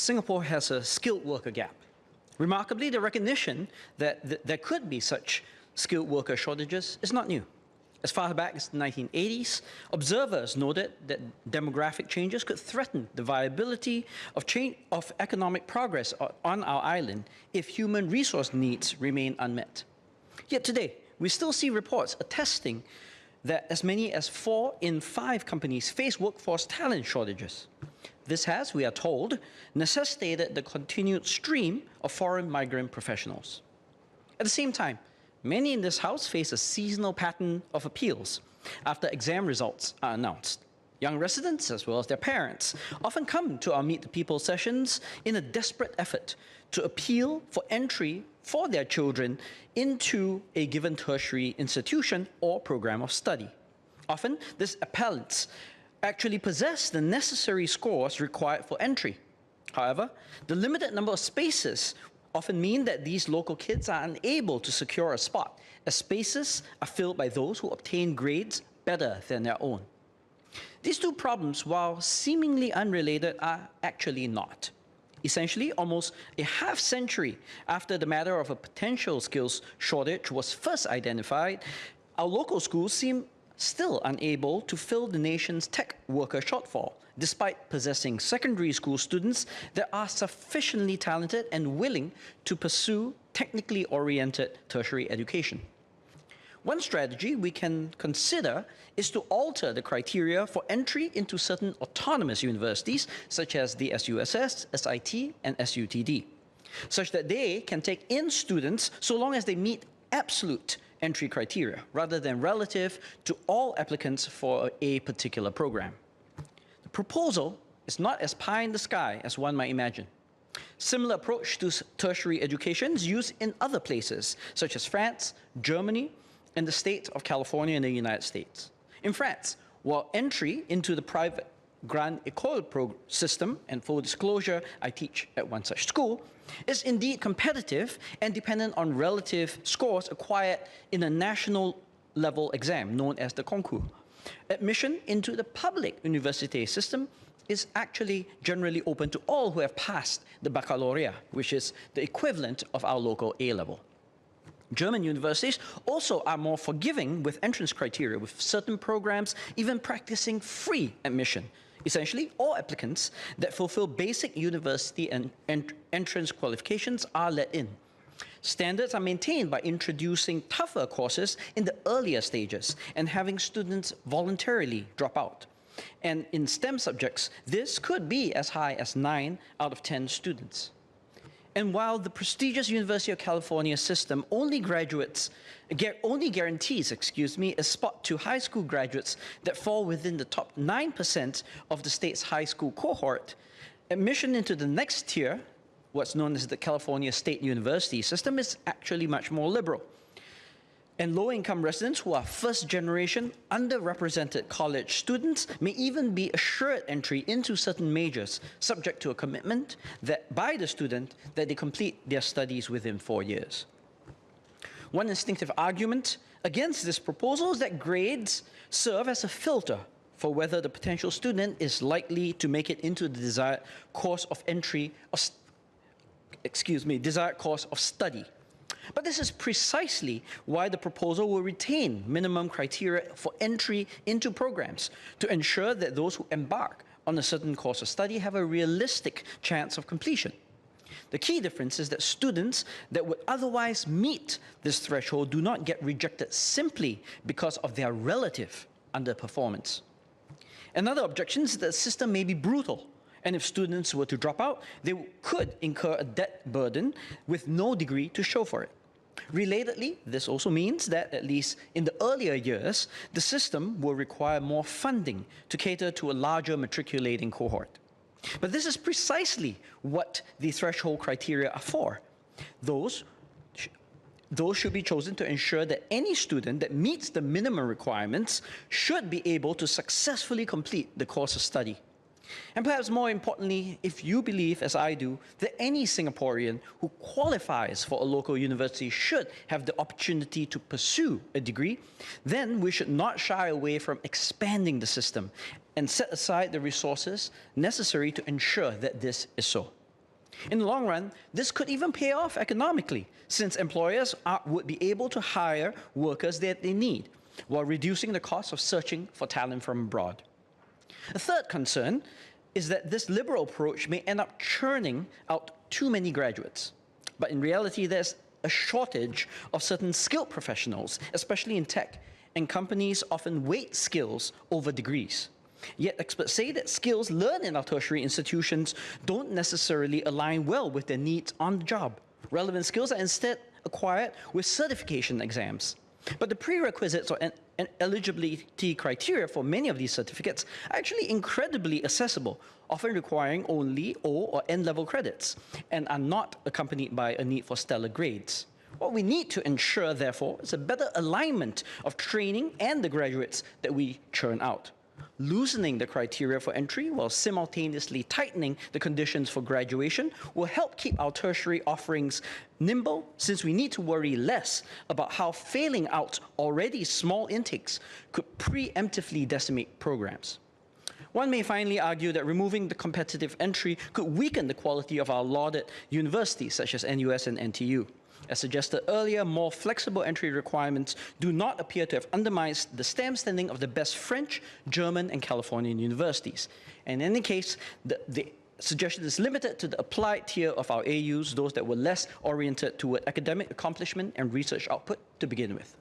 Singapore has a skilled worker gap. Remarkably, the recognition that there could be such skilled worker shortages is not new. As far back as the 1980s, observers noted that demographic changes could threaten the viability of economic progress on our island if human resource needs remain unmet. Yet today, we still see reports attesting that as many as 4 in 5 companies face workforce talent shortages. This has, we are told, necessitated the continued stream of foreign migrant professionals. At the same time, many in this House face a seasonal pattern of appeals after exam results are announced. Young residents, as well as their parents, often come to our Meet the People sessions in a desperate effort to appeal for entry for their children into a given tertiary institution or program of study. Often, these appellants actually possess the necessary scores required for entry. However, the limited number of spaces often mean that these local kids are unable to secure a spot, as spaces are filled by those who obtain grades better than their own. These two problems, while seemingly unrelated, are actually not. Essentially, almost a half-century after the matter of a potential skills shortage was first identified, our local schools seem still unable to fill the nation's tech worker shortfall, despite possessing secondary school students that are sufficiently talented and willing to pursue technically oriented tertiary education. One strategy we can consider is to alter the criteria for entry into certain autonomous universities, such as the SUSS, SIT, and SUTD, such that they can take in students so long as they meet absolute entry criteria, rather than relative to all applicants for a particular program. The proposal is not as pie in the sky as one might imagine. Similar approach to tertiary education is used in other places, such as France, Germany, and the state of California in the United States. In France, while entry into the private Grande École system, and full disclosure, I teach at one such school, is indeed competitive and dependent on relative scores acquired in a national level exam known as the concours. Admission into the public university system is actually generally open to all who have passed the baccalaureate, which is the equivalent of our local A-level. German universities also are more forgiving with entrance criteria, with certain programs even practicing free admission. Essentially, all applicants that fulfill basic university and entrance qualifications are let in. Standards are maintained by introducing tougher courses in the earlier stages and having students voluntarily drop out. And in STEM subjects, this could be as high as 9 out of 10 students. And while the prestigious University of California system only guarantees a spot to high school graduates that fall within the top 9% of the state's high school cohort, admission into the next tier, what's known as the California State University system, is actually much more liberal. And low-income residents who are first-generation, underrepresented college students may even be assured entry into certain majors, subject to a commitment by the student that they complete their studies within 4 years. One instinctive argument against this proposal is that grades serve as a filter for whether the potential student is likely to make it into the desired course of study. But this is precisely why the proposal will retain minimum criteria for entry into programs to ensure that those who embark on a certain course of study have a realistic chance of completion. The key difference is that students that would otherwise meet this threshold do not get rejected simply because of their relative underperformance. Another objection is that the system may be brutal, and if students were to drop out, they could incur a debt burden with no degree to show for it. Relatedly, this also means that, at least in the earlier years, the system will require more funding to cater to a larger matriculating cohort. But this is precisely what the threshold criteria are for. Those should be chosen to ensure that any student that meets the minimum requirements should be able to successfully complete the course of study. And perhaps more importantly, if you believe, as I do, that any Singaporean who qualifies for a local university should have the opportunity to pursue a degree, then we should not shy away from expanding the system and set aside the resources necessary to ensure that this is so. In the long run, this could even pay off economically, since employers would be able to hire workers that they need, while reducing the cost of searching for talent from abroad. A third concern is that this liberal approach may end up churning out too many graduates. But in reality, there's a shortage of certain skilled professionals, especially in tech, and companies often weight skills over degrees. Yet experts say that skills learned in our tertiary institutions don't necessarily align well with their needs on the job. Relevant skills are instead acquired with certification exams. But the prerequisites or eligibility criteria for many of these certificates are actually incredibly accessible, often requiring only O or N-level credits, and are not accompanied by a need for stellar grades. What we need to ensure, therefore, is a better alignment of training and the graduates that we churn out. Loosening the criteria for entry while simultaneously tightening the conditions for graduation will help keep our tertiary offerings nimble, since we need to worry less about how failing out already small intakes could preemptively decimate programs. One may finally argue that removing the competitive entry could weaken the quality of our lauded universities, such as NUS and NTU. As suggested earlier, more flexible entry requirements do not appear to have undermined the stamp standing of the best French, German, and Californian universities. And in any case, the suggestion is limited to the applied tier of our AUs, those that were less oriented toward academic accomplishment and research output to begin with.